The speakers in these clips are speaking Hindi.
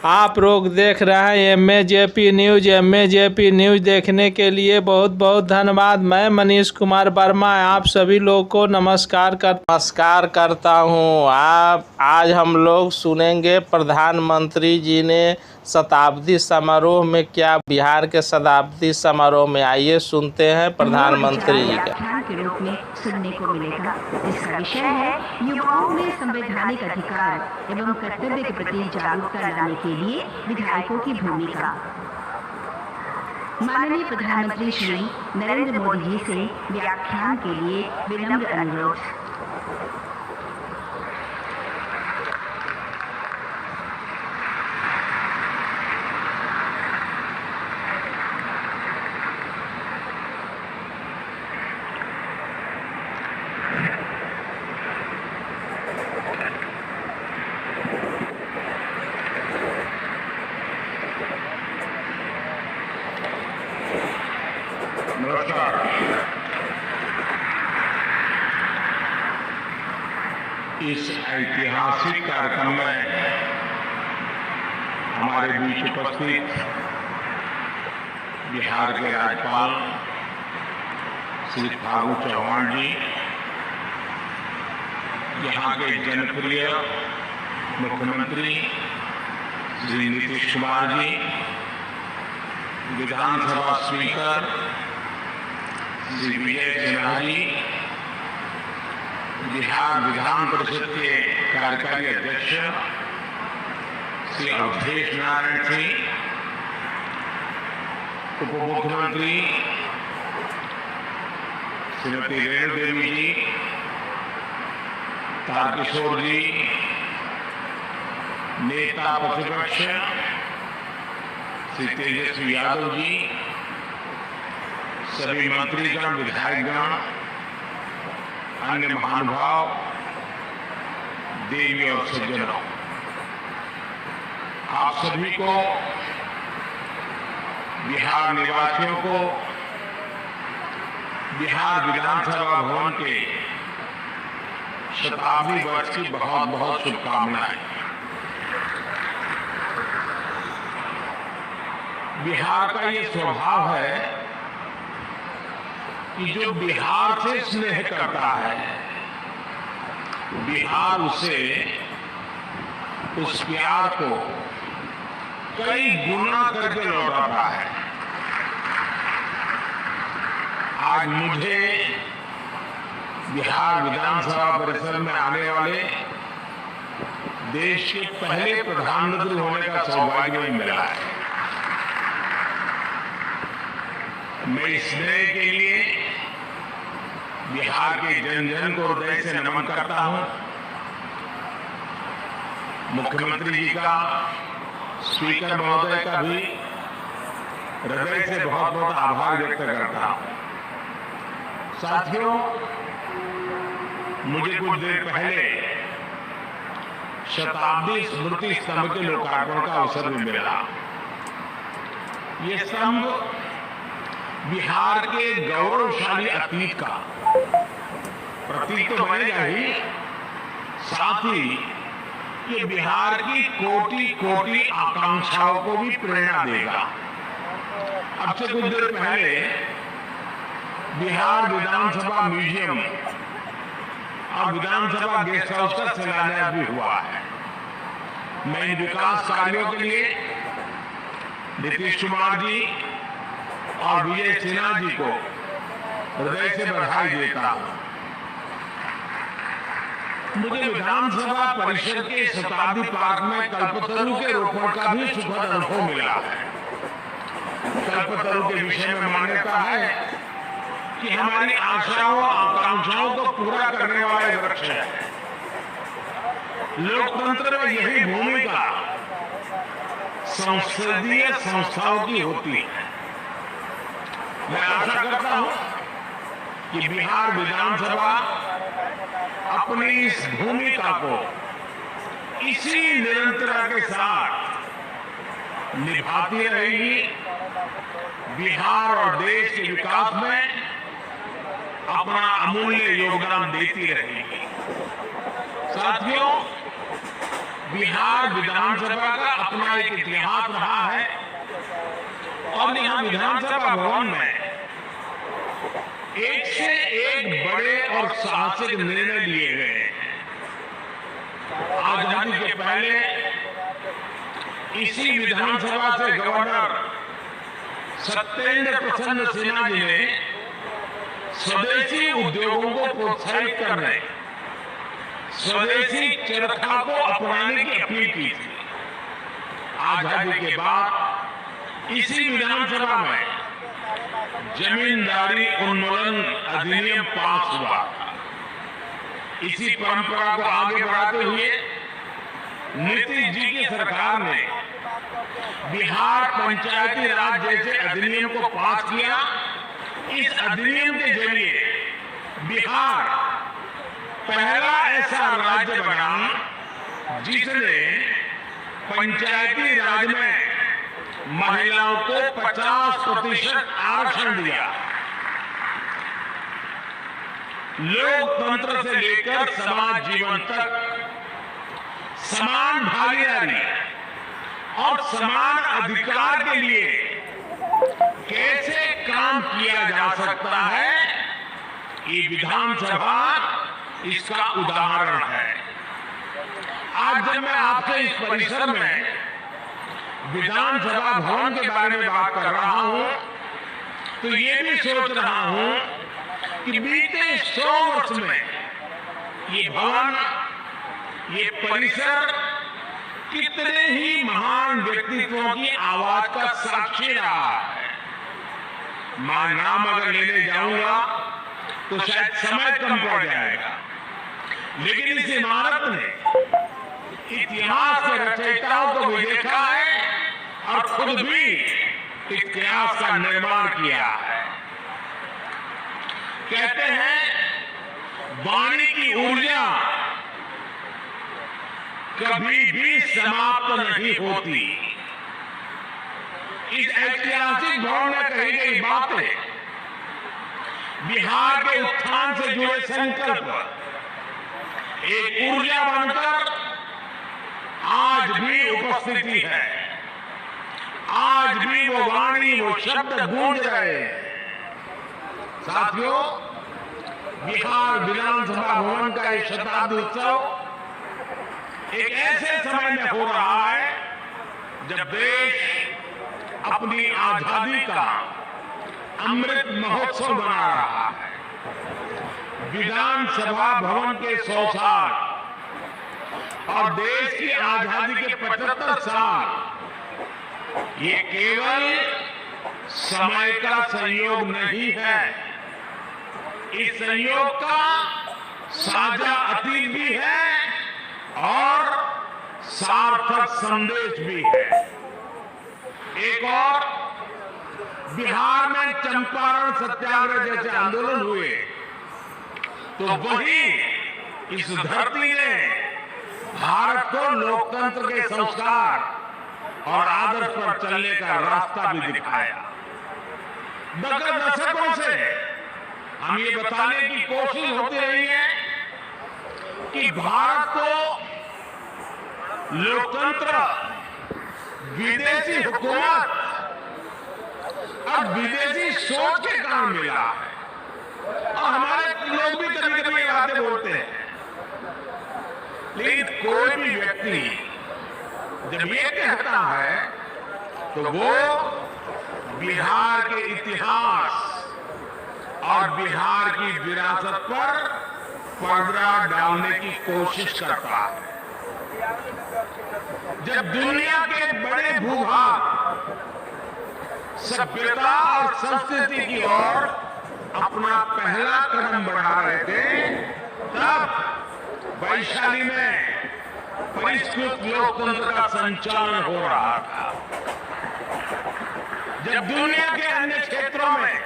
आप लोग देख रहे हैं MAJP न्यूज। MAJP न्यूज देखने के लिए बहुत बहुत धन्यवाद। मैं मनीष कुमार वर्मा आप सभी लोगों को नमस्कार करता हूं। आज हम लोग सुनेंगे प्रधानमंत्री जी ने शताब्दी समारोह में क्या बिहार के शताब्दी समारोह में। आइए सुनते हैं प्रधानमंत्री जी का। के रूप में सुनने को मिलेगा, जिसका विषय है युवाओं में संवैधानिक अधिकार एवं कर्तव्य के प्रति जागरूकता लाने के लिए विधायकों की भूमिका। माननीय प्रधानमंत्री श्री नरेंद्र मोदी जी से व्याख्यान के लिए विनम्र अनुरोध। नमस्कार। इस ऐतिहासिक कार्यक्रम में हमारे बीच उपस्थित बिहार के राज्यपाल श्री फागू चौहान जी, यहाँ के जनप्रिय मुख्यमंत्री श्री नीतीश कुमार जी, विधानसभा स्पीकर श्री विजय सिन्हा जी, बिहार विधान परिषद के कार्यकारी अध्यक्ष श्री अवधेश नारायण सिंह, उप मुख्यमंत्री श्रीमती रेणु देवी जी, तारकिशोर जी, नेता प्रतिपक्ष श्री तेजस्वी यादव जी, सभी मंत्रीगण, विधायकगण, अन्य महानुभाव, देवी और सज्जनों, आप सभी को, बिहार निवासियों को बिहार विधानसभा भवन के शताब्दी वर्ष की बहुत बहुत शुभकामनाएं। बिहार का ये स्वभाव है कि जो बिहार से स्नेह करता है, बिहार उसे उस प्यार को कई गुना करके लौटाता है। आज मुझे बिहार विधानसभा परिसर में आने वाले देश के पहले प्रधानमंत्री होने का सौभाग्य मिला है। मैं इस स्नेह के लिए बिहार के जन जन को हृदय से नमन करता हूं। मुख्यमंत्री जी का, स्पीकर महोदय का भी हृदय से बहुत बहुत आभार व्यक्त करता हूं। साथियों, मुझे कुछ देर पहले शताब्दी स्मृति स्तंभ के लोकार्पण का अवसर भी मिला। ये स्तंभ बिहार के गौरवशाली अतीत का प्रतीक तो बनेगा ही, साथ ही ये बिहार की कोटि कोटि आकांक्षाओं को भी प्रेरणा देगा। अब से कुछ देर पहले बिहार विधानसभा म्यूजियम और विधानसभा गेस्ट हाउस का शिलान्यास भी हुआ है। मैं इन विकास कार्यों के लिए नीतीश कुमार जी और विजय सिन्हा जी को हृदय से बधाई देता हूं। मुझे विधानसभा परिषद के शताब्दी पार्क में कल्पतरु के रोपण का भी सुखद अनुभव मिला है। कल्पतरु के विषय में मान्यता है कि हमारी आशाओं आकांक्षाओं को पूरा करने वाला वृक्ष है। लोकतंत्र में यही भूमिका संसदीय संस्थाओं की होती है। मैं आशा करता हूं कि बिहार विधानसभा अपनी इस भूमिका को इसी निरंतरता के साथ निभाती रहेगी, बिहार और देश के विकास में अपना अमूल्य योगदान देती रहेगी। साथियों, बिहार विधानसभा का अपना एक इतिहास रहा है और यहाँ विधानसभा भवन में एक से एक बड़े और साहसिक निर्णय लिए गए हैं। आजादी के पहले इसी विधानसभा से गवर्नर सत्येंद्र प्रसन्न सिन्हा जी ने स्वदेशी उद्योगों को प्रोत्साहित करने, स्वदेशी चरखा को अपनाने की अपील की थी। आजादी के बाद इसी विधानसभा में जमींदारी उन्मूलन अधिनियम पास हुआ। इसी परंपरा को आगे बढ़ाते हुए नीतीश जी की सरकार ने बिहार पंचायती राज जैसे अधिनियम को पास किया। इस अधिनियम के जरिए बिहार पहला ऐसा राज्य बना जिसने पंचायती राज में महिलाओं को 50% आरक्षण दिया। लोकतंत्र से लेकर समाज जीवन तक समान भागीदारी और समान अधिकार के लिए कैसे काम किया जा सकता है, ये विधानसभा इसका उदाहरण है। आज जब मैं आपसे इस परिसर में विधानसभा भवन के बारे में बात कर रहा हूं, तो ये भी सोच रहा हूं कि बीते 100 वर्ष में ये भवन, ये परिसर कितने ही महान व्यक्तित्वों की आवाज का साक्षी रहा है। मैं नाम अगर लेने जाऊंगा तो शायद समय कम पड़ जाएगा, लेकिन इस इमारत ने इतिहास के रचयिताओं को भी देखा है और खुद भी इतिहास का निर्माण किया है। कहते हैं वाणी की ऊर्जा कभी भी समाप्त नहीं होती। इस ऐतिहासिक भवन में कही गई बातें, बिहार के उत्थान से जुड़े संकल्प एक ऊर्जा बनकर आज भी उपस्थिति है। आज भी वो वाणी, वो शब्द गूंज रहे हैं। साथियों, बिहार विधानसभा भवन का ये शताब्दी उत्सव एक ऐसे समय में हो रहा है जब देश अपनी आजादी का अमृत महोत्सव मना रहा है। विधानसभा भवन के 100 साल और देश की आजादी के 75 साल, ये केवल समय का संयोग नहीं है, इस संयोग का साझा अतीत भी है और सार्थक संदेश भी है। एक और, बिहार में चंपारण सत्याग्रह जैसे आंदोलन हुए तो वही इस धरती ने भारत को लोकतंत्र के संस्कार और आदर्श पर चलने का रास्ता भी दिखाया। दशकों से हम ये बताने की कोशिश होती रही है कि भारत को लोकतंत्र, विदेशी हुकूमत और विदेशी सोच के कारण मिला है। और हमारे लोग भी कभी कभी ये बातें बोलते हैं, लेकिन कोई भी व्यक्ति जब ये कहता है तो वो बिहार के इतिहास और बिहार की विरासत पर पर्दा डालने की कोशिश करता है। जब दुनिया के बड़े भूभाग सभ्यता और संस्कृति की ओर अपना पहला कदम बढ़ा रहे थे, तब वैशाली में परिष्कृत लोकतंत्र का संचालन हो रहा था। जब दुनिया के अन्य क्षेत्रों में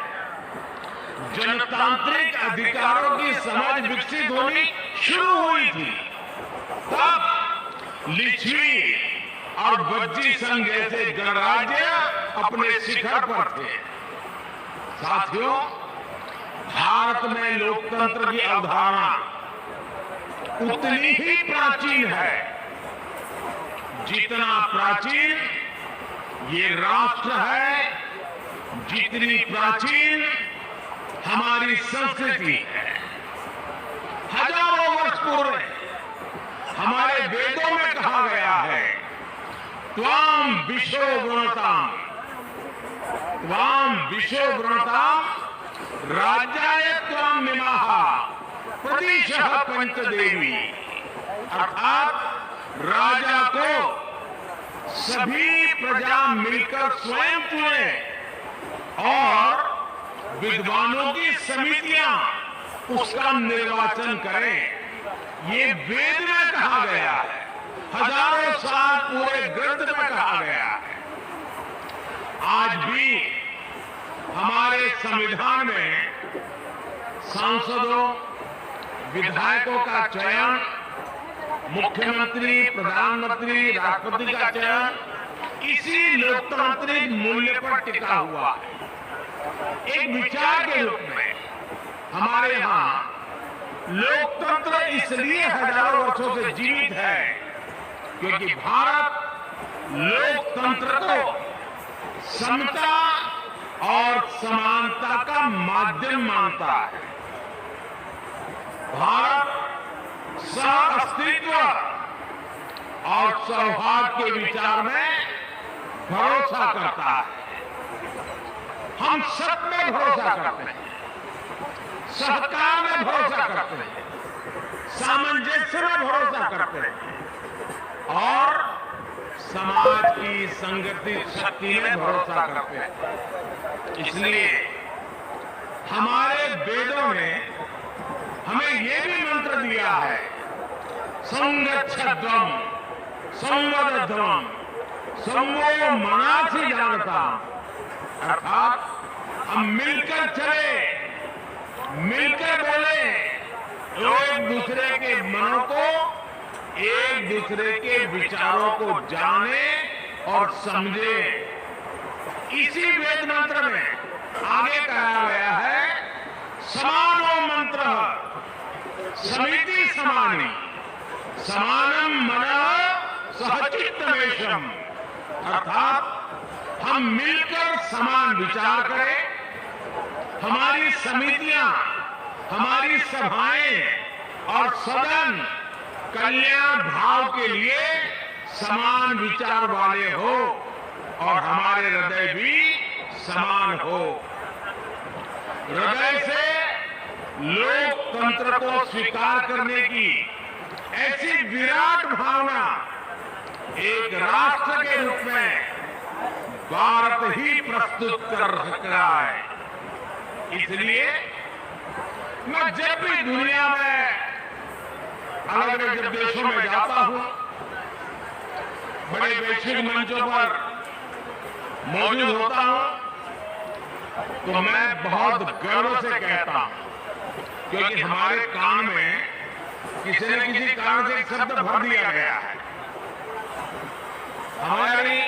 जनतांत्रिक अधिकारों की समझ विकसित होनी शुरू हुई थी, तब लिच्छवी और बज्जी संघ जैसे गणराज्य अपने शिखर पर थे। साथियों, भारत में लोकतंत्र की अवधारणा उतनी ही प्राचीन है जितना प्राचीन ये राष्ट्र है, जितनी प्राचीन हमारी संस्कृति है। हजारों वर्ष पूर्व हमारे वेदों में कहा गया है, त्वाम विश्व वृणताम, त्वाम विश्व वृणताम राज्याय त्वाम मिमाः प्रदिशः पंचदेवी, अर्थात राजा को सभी प्रजा मिलकर स्वयं चुने और विद्वानों की समितियां उसका निर्वाचन करें। ये वेद में कहा गया है, हजारों साल पूरे ग्रंथ में कहा गया है। आज भी हमारे संविधान में सांसदों, विधायकों का चयन, मुख्यमंत्री, प्रधानमंत्री, राष्ट्रपति का चयन इसी लोकतांत्रिक मूल्य पर टिका हुआ है। एक विचार के रूप में हमारे यहाँ लोकतंत्र इसलिए हजारों वर्षों से जीवित है क्योंकि भारत लोकतंत्र को समता और समानता का माध्यम मानता है। भारत सह अस्तित्व और सौहार्द के विचार में भरोसा करता है। हम सब में भरोसा करते हैं, सहकार में भरोसा करते हैं, सामंजस्य में भरोसा करते हैं और समाज की संगठित शक्ति में भरोसा करते हैं। इसलिए हमारे वेदों ने हमें ये भी मंत्र दिया है, संगच्छध्वम संवदध्वम संवो मनासि जानता, अर्थात हम मिलकर चले, मिलकर बोले, एक दूसरे के मनों को, एक दूसरे के विचारों को जाने और समझे। इसी वेद मंत्र में आगे कहा गया है, समानो मंत्र समिति समानी समानम मनः सहचित्तमेशम, अर्थात हम मिलकर समान विचार करें, हमारी समितियां, हमारी सभाएं और सदन कल्याण भाव के लिए समान विचार वाले हो और हमारे हृदय भी समान हो। हृदय से लोकतंत्र को स्वीकार करने की ऐसी विराट भावना एक राष्ट्र के रूप में भारत ही प्रस्तुत कर रहा है। इसलिए मैं जब भी दुनिया में अलग अलग देशों में जाता हूं, बड़े वैश्विक मंचों पर मौजूद होता हूं, तो मैं बहुत गर्व से कहता हूं क्योंकि हमारे कान में किसी न किसी कारण से एक शब्द भर दिया गया है। हमारी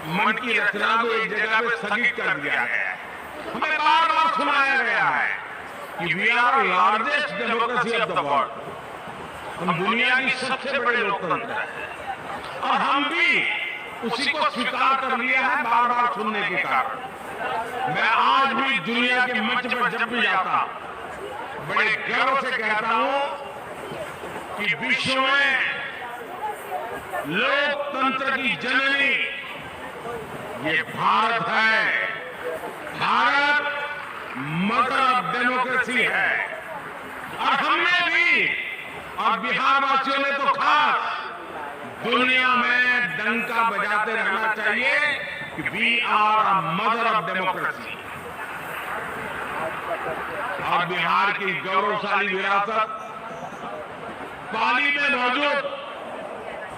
मन की रचना को एक जगह पे स्थगित कर दिया गया है। हमें बार बार सुनाया गया है कि we are largest democracy of the world, हम दुनिया की सबसे बड़े लोकतंत्र हैं और हम भी उसी को स्वीकार कर लिया है बार बार सुनने के कारण। मैं आज भी दुनिया के मंच पर जब भी जाता बड़े गर्व से कहता हूं कि विश्व में लोकतंत्र की जननी ये भारत है। भारत मदर ऑफ डेमोक्रेसी है और हमने भी, और बिहार वासियों ने तो खास, दुनिया में डंका बजाते रहना चाहिए कि we are a mother of democracy. और बिहार की गौरवशाली विरासत पाली में मौजूद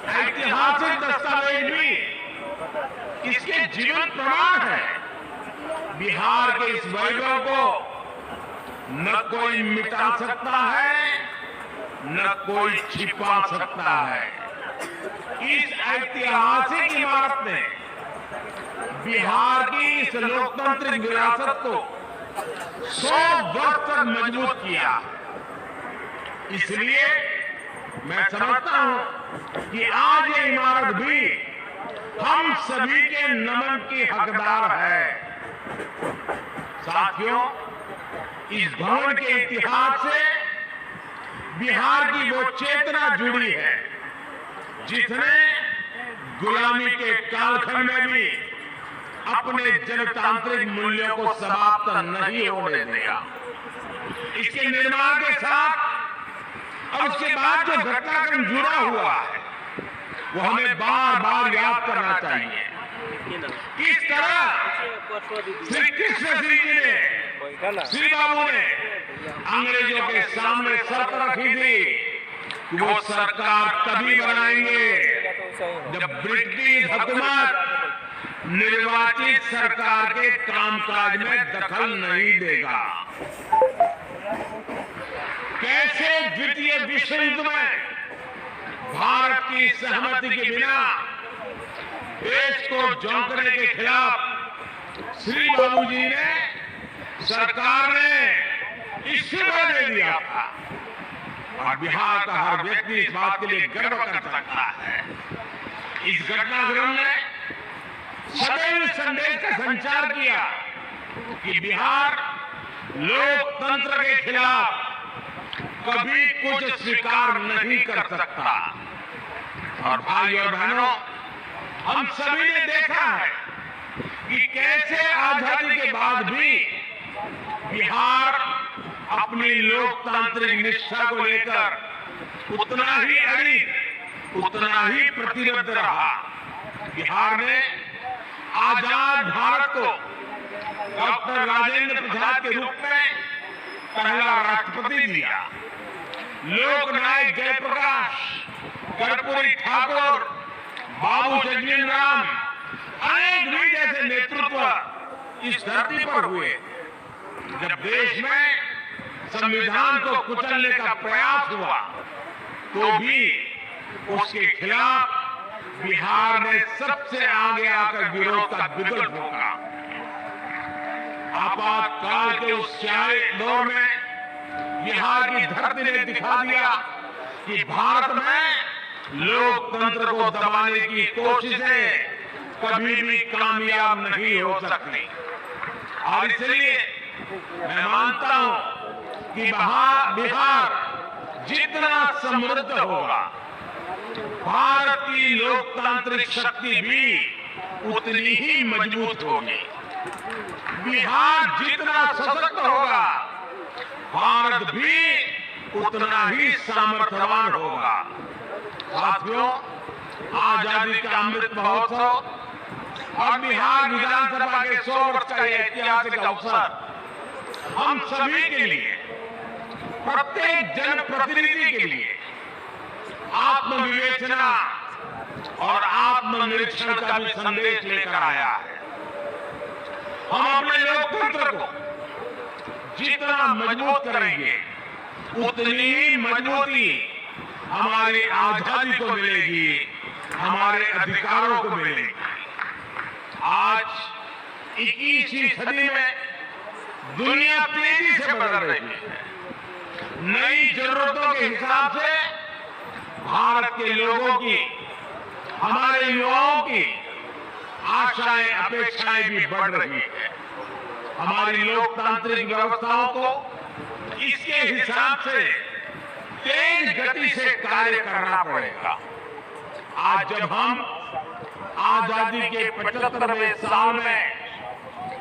ऐतिहासिक दस्तावेज भी इसके जीवन प्रमाण है। बिहार के इस वैभव को न कोई मिटा सकता है, न कोई छिपा सकता है। इस ऐतिहासिक इमारत ने बिहार की इस लोकतांत्रिक विरासत को 100 वर्ष तक मजबूत किया। इसलिए मैं समझता हूं कि आज ये इमारत भी हम सभी के नमन की हकदार है। साथियों, इस भवन के इतिहास से बिहार की वो चेतना जुड़ी है जिसने गुलामी के कालखंड में भी अपने जनतांत्रिक मूल्यों को समाप्त नहीं होने दिया। इसके निर्माण के साथ और उसके बाद जो घटनाक्रम जुड़ा हुआ है वो हमें बार बार याद करना चाहिए। किस तरह श्री कृष्ण सिंह जी ने, श्री बाबू ने अंग्रेजों के सामने शर्त रखी थी कि वो सरकार तभी बनाएंगे जब ब्रिटिश हुकूमत निर्वाचित सरकार के कामकाज में दखल नहीं देगा। कैसे द्वितीय विश्व युद्ध में भारत की सहमति के बिना देश को झोंकने के खिलाफ श्री बाबू जी ने, सरकार ने इस्तीफा दे दिया था। और बिहार का हर व्यक्ति इस बात के लिए गर्व कर सकता है। इस घटनाक्रम ने सदैव संदेश का संचार किया कि बिहार लोकतंत्र के खिलाफ कभी कुछ स्वीकार नहीं कर सकता। और भाई और बहनों, हम सभी ने देखा है कि कैसे आजादी के बाद भी बिहार अपनी लोकतांत्रिक निष्ठा को लेकर उतना ही अड़िग, उतना ही प्रतिबद्ध रहा। बिहार ने आजाद भारत को डॉक्टर राजेंद्र प्रसाद के रूप में पहला राष्ट्रपति दिया। लोकनायक जयप्रकाश, कर्पूरी ठाकुर, बाबू जगजीवन राम, अनेक वीर जैसे नेतृत्व इस धरती पर हुए। जब देश में संविधान को कुचलने का प्रयास हुआ तो भी उसके खिलाफ बिहार ने सबसे आगे आकर विरोध का बिगुल फूंका। आपातकाल के उस स्याही दौर में बिहार की धरती ने दिखा दिया कि भारत में लोकतंत्र को दबाने की कोशिशें कभी भी कामयाब नहीं हो सकती। और इसलिए मैं मानता हूं कि बिहार जितना समृद्ध होगा, भारत की लोकतांत्रिक शक्ति भी उतनी ही मजबूत होगी। बिहार जितना सशक्त होगा, भारत भी उतना ही सामर्थ्यवान होगा। साथियों, आजादी का अमृत महोत्सव और बिहार विधानसभा के 100 वर्ष का यह ऐतिहासिक अवसर हम सभी के लिए, प्रत्येक जनप्रतिनिधि के लिए आत्मविवेचना और आत्मनिरीक्षण का भी संदेश लेकर आया है। हम अपने लोकतंत्र को जितना मजबूत करेंगे उतनी ही मजबूती हमारी आजादी को मिलेगी, हमारे अधिकारों को मिलेगी। आज 21वीं सदी में दुनिया तेजी से बदल रही है। नई जरूरतों के हिसाब से भारत के लोगों की, हमारे युवाओं की आशाएं, अपेक्षाएं भी बढ़ रही है। हमारी लोकतांत्रिक व्यवस्थाओं को इसके हिसाब से तेज गति से कार्य करना पड़ेगा। आज जब हम आजादी के 75वें साल में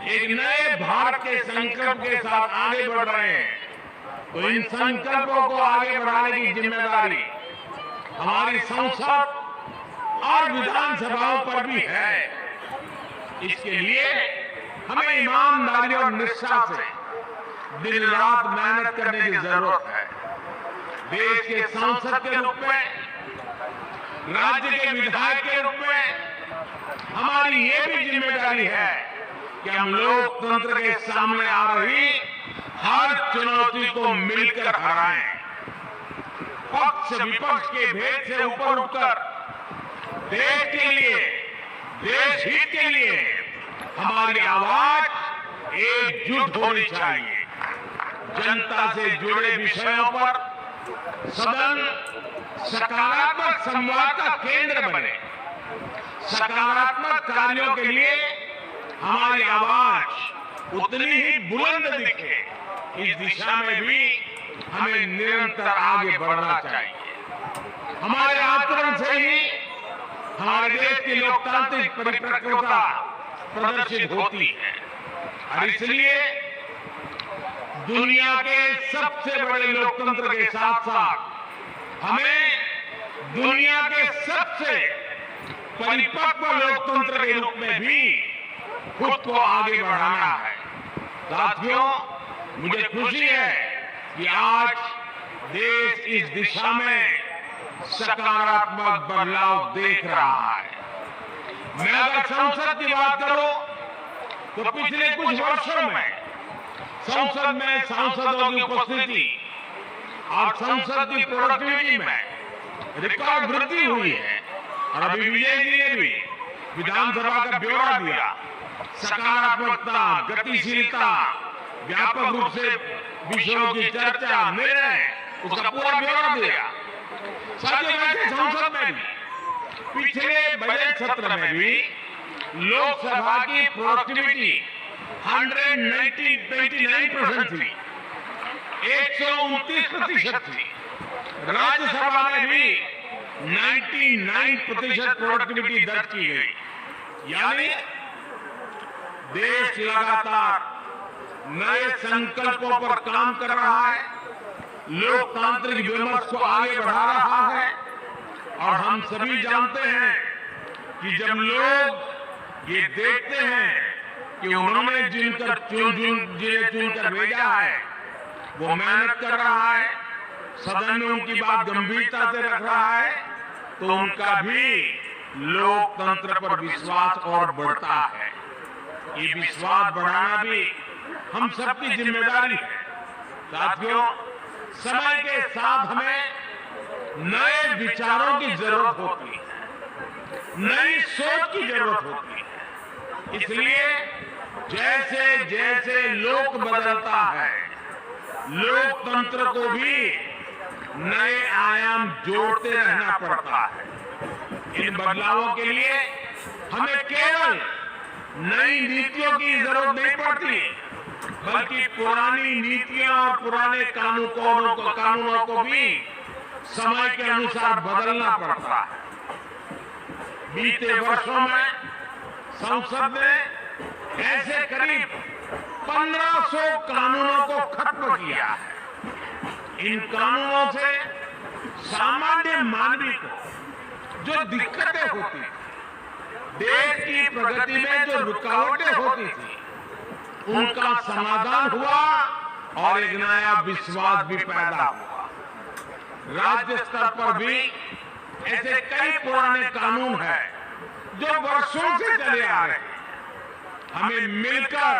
एक नए भारत के संकल्प के साथ आगे बढ़ रहे हैं, तो इन संकल्पों को आगे बढ़ाने की जिम्मेदारी हमारी संसद और विधानसभाओं पर भी है। इसके लिए हमें ईमानदारी और निष्ठा से दिन रात मेहनत करने की जरूरत है। देश के सांसद के रूप में, राज्य के विधायक के रूप में हमारी ये भी जिम्मेदारी है कि हम लोकतंत्र के सामने आ रही हर चुनौती को मिलकर हराएं। पक्ष विपक्ष के भेद से ऊपर उठकर देश के लिए, देश हित के लिए हमारी आवाज एकजुट होनी चाहिए। जनता से जुड़े विषयों पर सदन सकारात्मक संवाद का केंद्र बने, सकारात्मक कार्यों के लिए हमारी आवाज उतनी ही बुलंद दिखे। इस दिशा में भी हमें निरंतर आगे बढ़ना चाहिए। हमारे आचरण से ही हमारे देश की लोकतांत्रिक परिपक्वता प्रदर्शित होती है और इसलिए दुनिया के सबसे बड़े लोकतंत्र के साथ साथ हमें दुनिया के सबसे परिपक्व लोकतंत्र के रूप में भी खुद को आगे बढ़ाना है। साथियों, मुझे खुशी है कि आज देश इस दिशा में सकारात्मक बदलाव देख रहा है। मैं अगर संसद की बात करूं तो पिछले कुछ वर्षों में संसद में सांसदों की उपस्थिति और संसद की प्रोडक्टिविटी में रिकॉर्ड वृद्धि हुई है। और अभी विजय जी ने भी विधानसभा का ब्यौरा दिया। सकारात्मकता, गतिशीलता, व्यापक रूप से विषयों की चर्चा, निर्णय, उसका पूरा ब्यौरा दिया। साथियों, वैसे संसद में भी पिछले बजट सत्र में भी लोकसभा की प्रोडक्टिविटी 129% थी, 129% थी। राज्यसभा में भी 99% प्रोडक्टिविटी दर्ज की गई। यानी देश लगातार नए संकल्पों पर काम कर रहा है, लोकतांत्रिक विमर्श को आगे बढ़ा रहा है। और हम सभी जानते हैं कि जब लोग ये देखते हैं कि उन्होंने जिन्हें चुनकर भेजा है वो मेहनत कर रहा है, सदन में उनकी बात गंभीरता से रख रहा है, तो उनका भी लोकतंत्र पर विश्वास और बढ़ता है। ये विश्वास बढ़ाना भी हम सबकी जिम्मेदारी है। साथियों, समय के साथ हमें नए विचारों की जरूरत होती है, नई सोच की जरूरत होती है। इसलिए जैसे जैसे लोक बदलता है, लोकतंत्र को भी नए आयाम जोड़ते रहना पड़ता है। इन बदलावों के लिए हमें केवल नई नीतियों की जरूरत नहीं पड़ती, बल्कि पुरानी नीतियां और पुराने कानूनों को भी समय के अनुसार बदलना पड़ता है। बीते वर्षों में संसद ने ऐसे करीब 1500 कानूनों को खत्म किया है। इन कानूनों से सामान्य मानवी को जो दिक्कतें होती थी, देश की प्रगति में जो रुकावटें होती थी, उनका समाधान हुआ और एक नया विश्वास भी पैदा हुआ। राज्य स्तर पर भी ऐसे कई पुराने कानून हैं जो वर्षों से चले आ रहे हैं। हमें मिलकर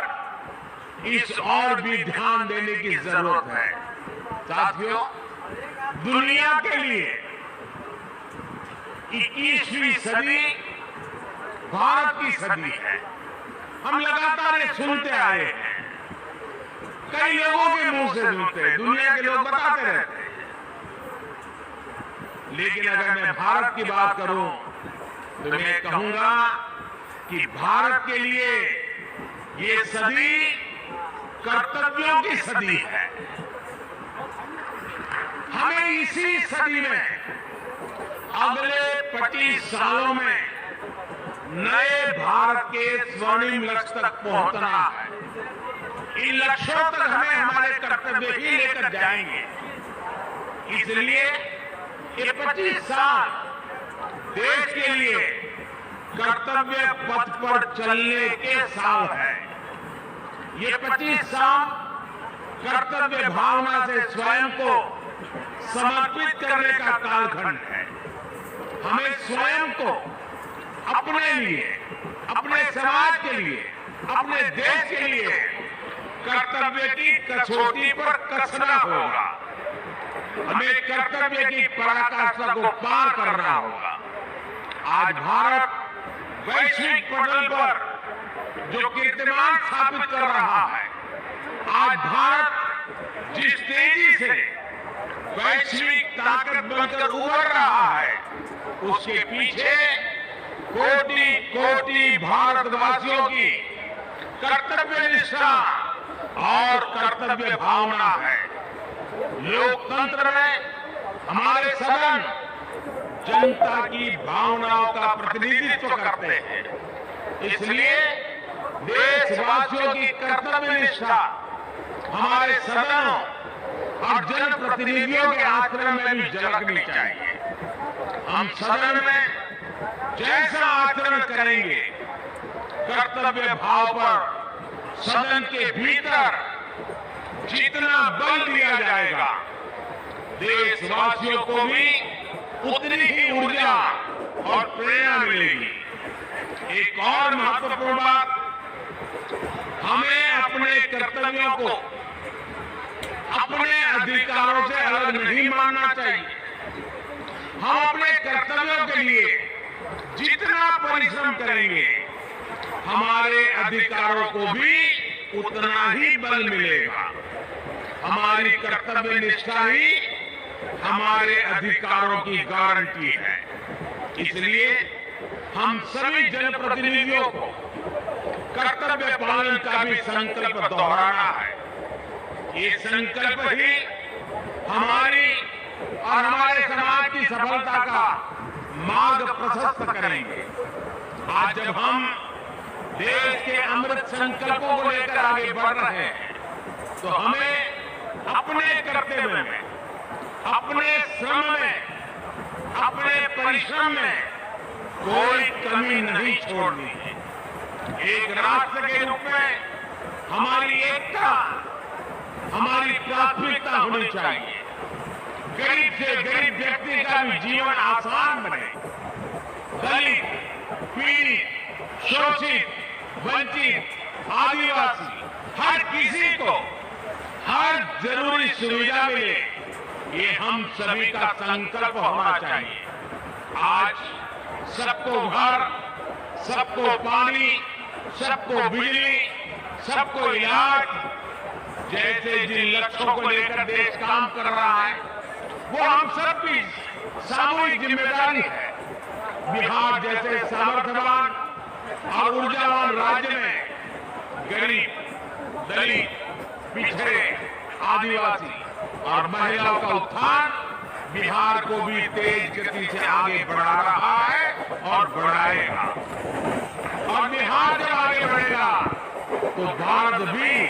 इस और भी ध्यान देने की जरूरत है। साथियों, दुनिया के लिए 21वीं सदी भारत की सदी है। हम लगातार ये सुनते आए हैं, कई लोगों के मुंह से सुनते हैं, दुनिया के लोग बताते रहते हैं। लेकिन अगर मैं भारत की बात करूं तो मैं कहूंगा कि भारत के लिए ये सदी कर्तव्यों की सदी है। हमें इसी सदी में अगले 25 सालों में नए भारत के स्वर्णिम लक्ष्य तक पहुंचना है। इन लक्ष्यों तक हमें हमारे कर्तव्य ही लेकर जाएंगे। इसलिए ये 25 साल देश के लिए कर्तव्य पथ पर चलने के साल है। ये 25 साल कर्तव्य भावना से स्वयं को समर्पित करने का कालखंड है। हमें स्वयं को अपने लिए, अपने समाज के लिए, अपने देश के लिए कर्तव्य की कसौटी पर कसना होगा। हमें कर्तव्य की पराकाष्ठा को पार करना होगा। आज भारत वैश्विक पटल पर जो कीर्तिमान स्थापित कर रहा है, आज भारत जिस तेजी से वैश्विक ताकत बनकर उभर रहा है, उसके पीछे कोटि कोटि भारतवासियों की कर्तव्य निष्ठा और कर्तव्य भावना है। लोकतंत्र में हमारे सदन जनता की भावनाओं का प्रतिनिधित्व करते हैं, इसलिए देशवासियों की कर्तव्य निष्ठा हमारे सदनों और जनप्रतिनिधियों के आचरण में भी झलकनी चाहिए। हम सदन में जैसा आचरण करेंगे, कर्तव्य भाव पर सदन के भीतर जितना बल दिया जाएगा, देशवासियों को भी उतनी ही ऊर्जा और प्रेरणा मिलेगी। एक और महत्वपूर्ण बात, हमें अपने कर्तव्यों को अपने अधिकारों से अलग नहीं मानना चाहिए। हम अपने कर्तव्यों के लिए जितना परिश्रम करेंगे, हमारे अधिकारों को भी उतना ही बल मिलेगा। हमारी कर्तव्य निष्ठा ही हमारे अधिकारों की गारंटी है। इसलिए हम सभी जनप्रतिनिधियों को कर्तव्य पालन का भी संकल्प दोहराना है। ये संकल्प ही हमारी और हमारे समाज की सफलता का मार्ग प्रशस्त करेंगे। आज जब हम देश के अमृत संकल्पों को लेकर आगे बढ़ रहे हैं, तो हमें अपने कर्तव्य में, अपने श्रम में, अपने परिश्रम में कोई कमी नहीं छोड़नी है। एक राष्ट्र के रूप में हमारी एकता हमारी प्राथमिकता होनी चाहिए। गरीब से गरीब व्यक्ति का भी जीवन आसान बने। दलित, पीड़ित, शोषित, वंचित, आदिवासी, हर किसी को हर जरूरी सुविधा मिले, ये हम सभी का संकल्प होना चाहिए। आज सबको घर, सबको पानी, सबको बिजली, सबको इलाज जैसे जिन लक्ष्यों को लेकर देश काम कर रहा है, वो हम सबकी सामूहिक जिम्मेदारी है। बिहार जैसे सामर्थ्यवान और ऊर्जावान राज्य में गरीब, दलित, पिछड़े, आदिवासी और महिलाओं का उत्थान बिहार को भी तेज गति से आगे बढ़ा रहा है और बढ़ाएगा। और बिहार जब आगे बढ़ेगा तो भारत भी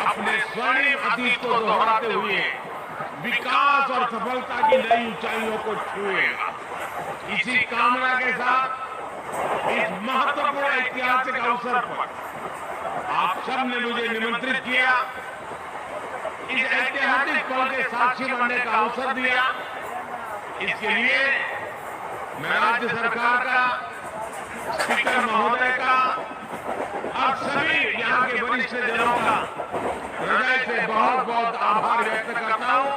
अपने स्वर्णिम अतीत को दोहराते हुए विकास और सफलता की नई ऊंचाइयों को छुएगा। इसी कामना के साथ इस महत्वपूर्ण ऐतिहासिक अवसर पर आप सब ने मुझे निमंत्रित किया, इस ऐतिहासिक पल के साक्षी बनने का अवसर दिया। इसके लिए मैं राज्य सरकार का, स्पीकर महोदय का और सभी यहाँ के वरिष्ठ जनों का हृदय से बहुत बहुत आभार व्यक्त करता हूँ।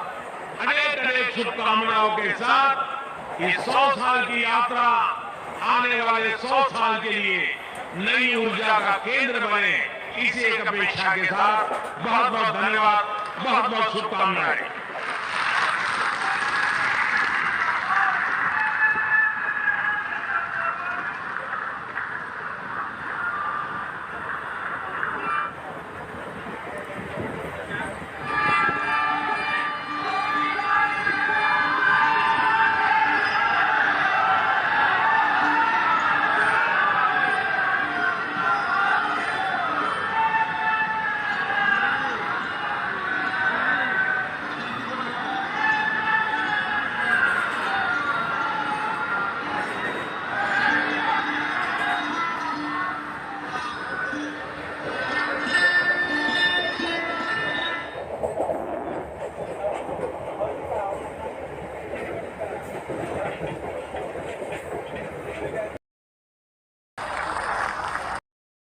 अनेक अनेक शुभकामनाओं के साथ इस 100 साल की यात्रा आने वाले 100 साल के लिए नई ऊर्जा का केंद्र बने, इसी एक अपेक्षा के साथ बहुत बहुत धन्यवाद, बहुत बहुत शुभकामनाएं।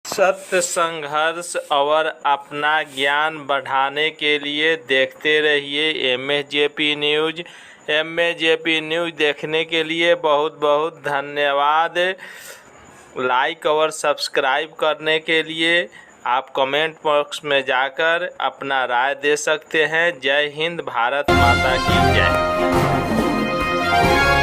सत्य, संघर्ष और अपना ज्ञान बढ़ाने के लिए देखते रहिए एमएसजेपी न्यूज़। एमएसजेपी न्यूज़ देखने के लिए बहुत बहुत धन्यवाद। लाइक और सब्सक्राइब करने के लिए आप कमेंट बॉक्स में जाकर अपना राय दे सकते हैं। जय हिंद, भारत माता की जय। है।